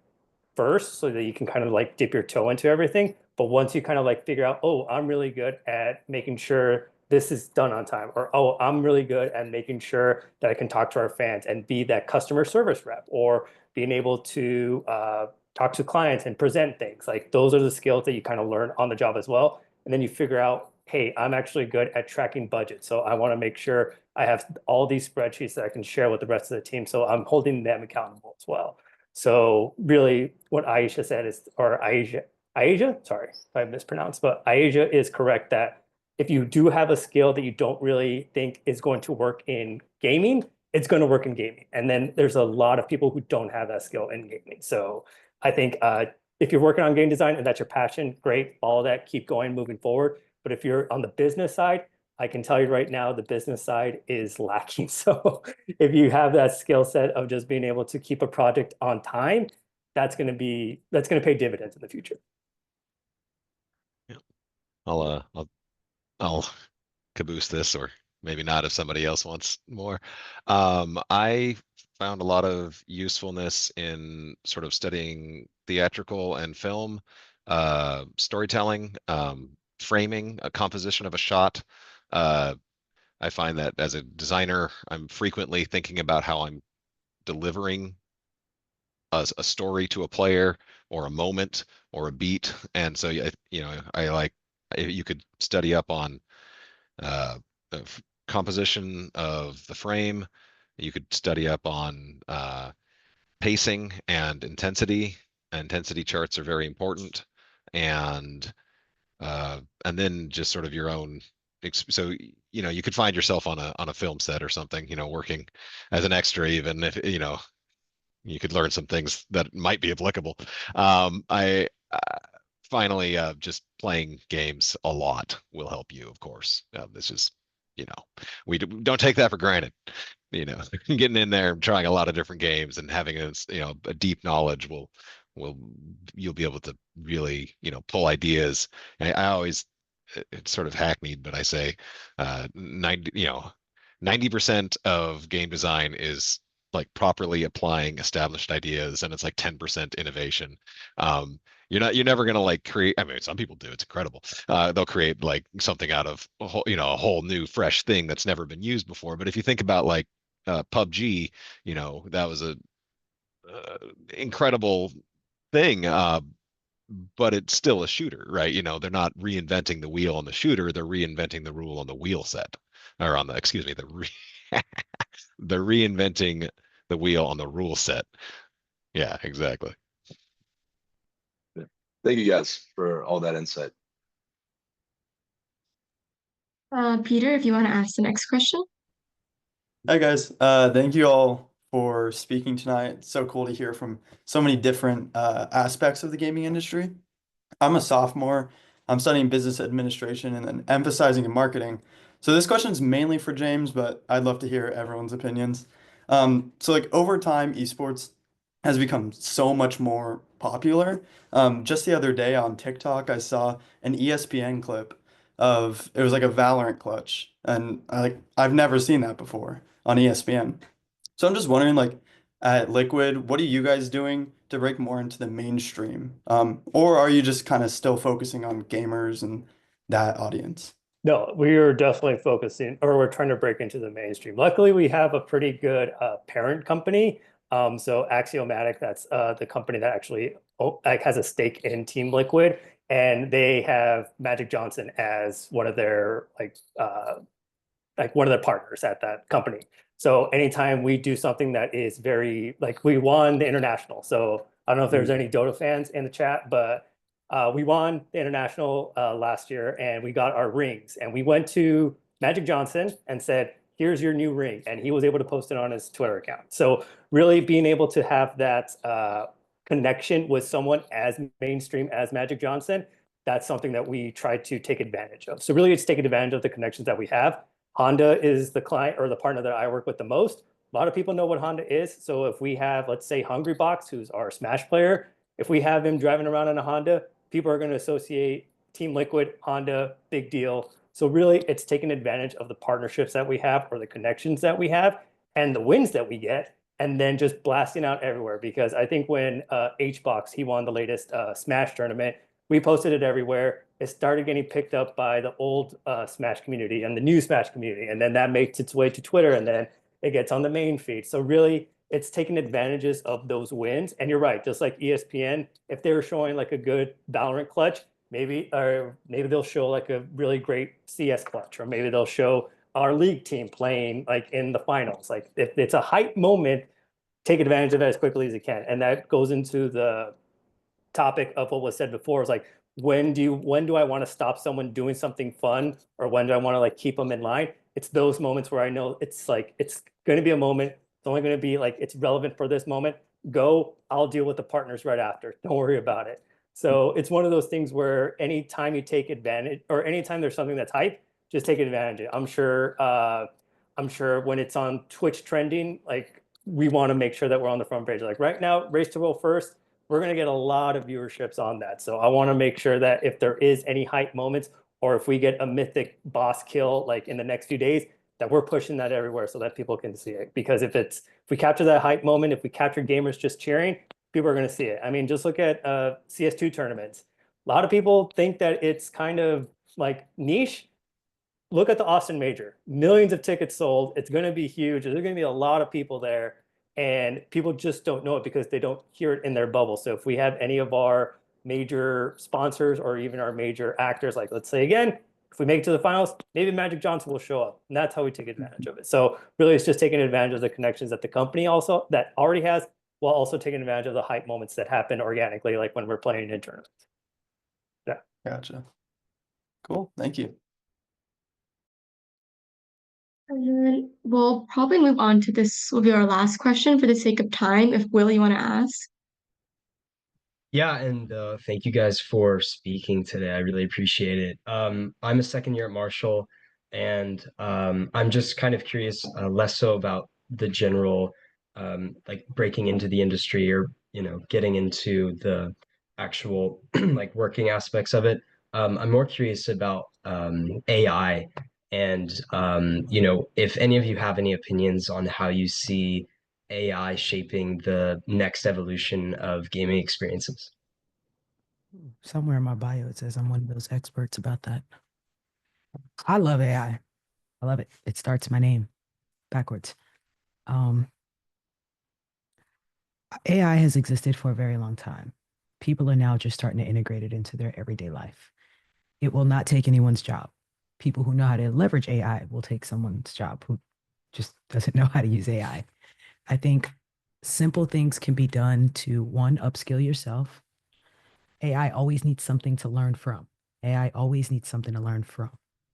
first, so that you can kind of like dip your toe into everything. But once you kind of like figure out, oh, I'm really good at making sure this is done on time, or oh, I'm really good at making sure that I can talk to our fans and be that customer service rep, or being able to talk to clients and present things. Like those are the skills that you kind of learn on the job as well. And then you figure out, hey, I'm actually good at tracking budget. So I want to make sure I have all these spreadsheets that I can share with the rest of the team. So I'm holding them accountable as well. So really what Aisha said is, or Aisha, sorry if I mispronounced, but Aisha is correct that if you do have a skill that you don't really think is going to work in gaming, it's going to work in gaming. And then there's a lot of people who don't have that skill in gaming. So I think if you're working on game design and that's your passion, great, follow that, keep going, moving forward. But if you're on the business side, I can tell you right now, the business side is lacking. So if you have that skill set of just being able to keep a project on time, that's going to pay dividends in the future. Yeah. I'll caboose this, or maybe not if somebody else wants more. I found a lot of usefulness in sort of studying theatrical and film, storytelling, framing, a composition of a shot. I find that as a designer, I'm frequently thinking about how I'm delivering a story to a player, or a moment, or a beat. And so, I like, if you could study up on the composition of the frame. You could study up on pacing and intensity. Intensity charts are very important. and then just sort of your own. So you could find yourself on a film set or something, working as an extra, even if you could learn some things that might be applicable. I finally just playing games a lot will help you, of course. This is we don't take that for granted. Getting in there and trying a lot of different games and having a deep knowledge you'll be able to really pull ideas. I always, it's sort of hackneyed, but I say 90% of game design is like properly applying established ideas, and it's like 10% innovation. You're never gonna like create. I mean, some people do. It's incredible. They'll create like something out of a whole new fresh thing that's never been used before. But if you think about like PUBG, that was a incredible thing. But it's still a shooter, right? They're not reinventing the wheel on the shooter, they're reinventing the rule on the wheel set, or on the, excuse me, they're reinventing the wheel on the rule set. Yeah, exactly. Thank you guys for all that insight. Peter, if you want to ask the next question. Hi guys, thank you all for speaking tonight. It's so cool to hear from so many different aspects of the gaming industry. I'm a sophomore. I'm studying business administration and then emphasizing in marketing. So this question is mainly for James, but I'd love to hear everyone's opinions. So like over time, esports has become so much more popular. Just the other day on TikTok, I saw an ESPN clip of it was like a Valorant clutch, and I've never seen that before on ESPN. So I'm just wondering, like at Liquid, what are you guys doing to break more into the mainstream? Or are you just kind of still focusing on gamers and that audience? No, we are definitely focusing, or we're trying to break into the mainstream. Luckily, we have a pretty good parent company. So Axiomatic, that's the company that actually has a stake in Team Liquid, and they have Magic Johnson as one of their one of their partners at that company. So anytime we do something that is very, like we won the international. So I don't know if there's any Dota fans in the chat, but we won the international last year, and we got our rings. And we went to Magic Johnson and said, here's your new ring. And he was able to post it on his Twitter account. So really being able to have that connection with someone as mainstream as Magic Johnson, that's something that we try to take advantage of. So really it's taking advantage of the connections that we have. Honda is the client or the partner that I work with the most. A lot of people know what Honda is. So if we have, let's say, Hungrybox, who's our Smash player, if we have him driving around in a Honda, people are going to associate Team Liquid, Honda, big deal. So really, it's taking advantage of the partnerships that we have or the connections that we have and the wins that we get, and then just blasting out everywhere. Because I think when HBox, he won the latest Smash tournament, we posted it everywhere. It started getting picked up by the old Smash community and the new Smash community. And then that makes its way to Twitter, and then it gets on the main feed. So really, it's taking advantages of those wins. And you're right, just like ESPN, if they were showing like a good Valorant clutch, maybe they'll show like a really great CS clutch, or maybe they'll show our league team playing like in the finals. Like if it's a hype moment, take advantage of it as quickly as you can. And that goes into the topic of what was said before, is like, when do I want to stop someone doing something fun, or when do I want to like keep them in line? It's those moments where I know it's like, it's going to be a moment. It's only going to be like, it's relevant for this moment. Go, I'll deal with the partners right after. Don't worry about it. So it's one of those things where anytime you take advantage, or anytime there's something that's hype, just take advantage of it. I'm sure when it's on Twitch trending, like we want to make sure that we're on the front page. Like right now, Race to Roll First, we're going to get a lot of viewerships on that. So I want to make sure that if there is any hype moments, or if we get a mythic boss kill like in the next few days, that we're pushing that everywhere so that people can see it. Because if we capture that hype moment, if we capture gamers just cheering, people are going to see it. I mean, just look at CS2 tournaments. A lot of people think that it's kind of like niche. Look at the Austin Major. Millions of tickets sold. It's going to be huge. There's going to be a lot of people there. And people just don't know it because they don't hear it in their bubble. So if we have any of our major sponsors or even our major actors, like let's say again, if we make it to the finals, maybe Magic Johnson will show up. And that's how we take advantage of it. So really it's just taking advantage of the connections that the company also that already has, while also taking advantage of the hype moments that happen organically, like when we're playing in tournaments. Gotcha. Cool. Thank you. And then we'll probably move on to this will be our last question for the sake of time. If Will, you want to ask? Yeah, and thank you guys for speaking today. I really appreciate it. I'm a second year at Marshall, and I'm just kind of curious, less so about the general, like breaking into the industry or, getting into the actual like working aspects of it. I'm more curious about AI and, if any of you have any opinions on how you see AI shaping the next evolution of gaming experiences. Somewhere in my bio, it says I'm one of those experts about that. I love AI. I love it. It starts my name backwards. AI has existed for a very long time. People are now just starting to integrate it into their everyday life. It will not take anyone's job. People who know how to leverage AI will take someone's job who just doesn't know how to use AI. I think simple things can be done to, one, upskill yourself. AI always needs something to learn from. AI always needs something to learn from.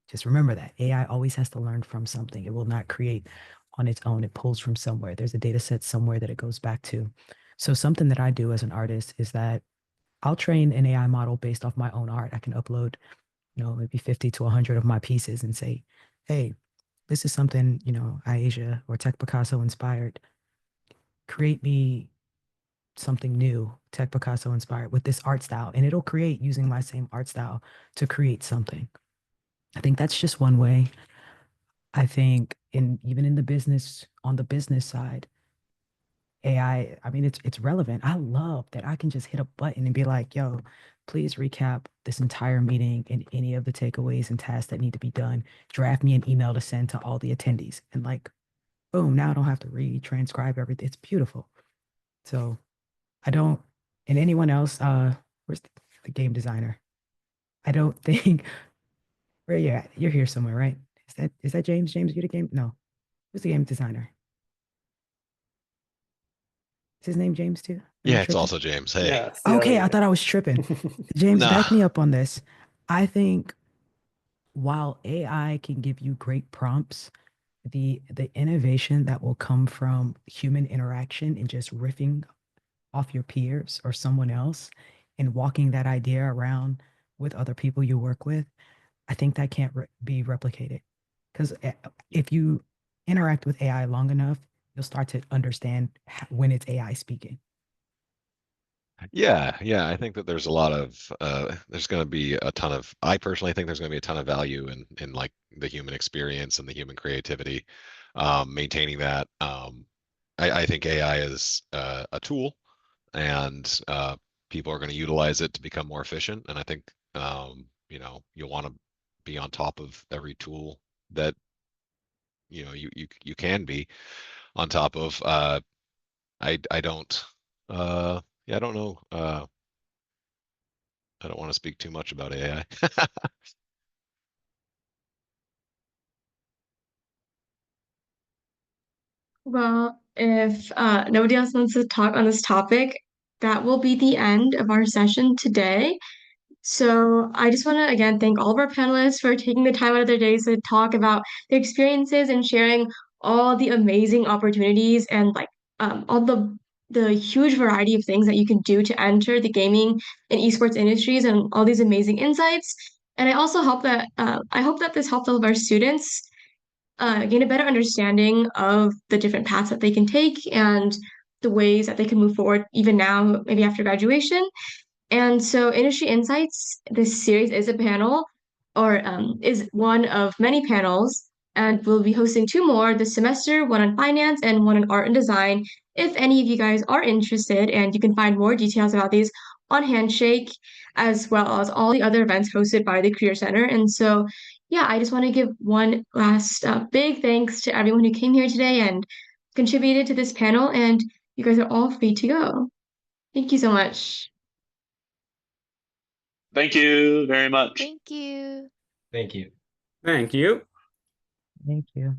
Just remember that AI always has to learn from something. It will not create on its own. It pulls from somewhere. There's a data set somewhere that it goes back to. So something that I do as an artist is that I'll train an AI model based off my own art. I can upload, maybe 50 to 100 of my pieces and say, hey, this is something, Asia or Tech Picasso inspired. Create me something new, Tech Picasso inspired with this art style. And it'll create using my same art style to create something. I think that's just one way. I think even in the business, on the business side, AI, I mean, it's relevant. I love that I can just hit a button and be like, yo, please recap this entire meeting and any of the takeaways and tasks that need to be done. Draft me an email to send to all the attendees. And like, boom, now I don't have to read, transcribe everything. It's beautiful. So I don't, and anyone else, where's the game designer? I don't think, where you at? You're here somewhere, right? Is that James? James, you the game? No. Who's the game designer? Is his name James too? Am I Yeah, it's tripping? also James. Hey. Yeah, it's the other Okay, I guy. thought I was tripping. James, back Nah. me up on this. I think while AI can give you great prompts, the innovation that will come from human interaction and just riffing off your peers or someone else and walking that idea around with other people you work with, I think that can't be replicated. Because if you interact with AI long enough, you'll start to understand when it's AI speaking. Yeah, I think that there's a lot of there's going to be a ton of I personally think there's going to be a ton of value in like the human experience and the human creativity, maintaining that. I think AI is a tool, and people are going to utilize it to become more efficient. And I think you'll want to be on top of every tool that you can be on top of. I don't yeah, I don't know. I don't want to speak too much about AI. Well, if nobody else wants to talk on this topic, that will be the end of our session today. So I just want to again thank all of our panelists for taking the time out of their days to talk about their experiences and sharing all the amazing opportunities and like all the huge variety of things that you can do to enter the gaming and esports industries and all these amazing insights. And I hope that this helped all of our students gain a better understanding of the different paths that they can take and the ways that they can move forward even now, maybe after graduation. And so, Industry Insights, this series is a panel or is one of many panels, and we'll be hosting two more this semester, one on finance and one on art and design. If any of you guys are interested, and you can find more details about these on Handshake, as well as all the other events hosted by the Career Center. And so, yeah, I just want to give one last big thanks to everyone who came here today and contributed to this panel, and you guys are all free to go. Thank you so much. Thank you very much. Thank you. Thank you. Thank you. Thank you.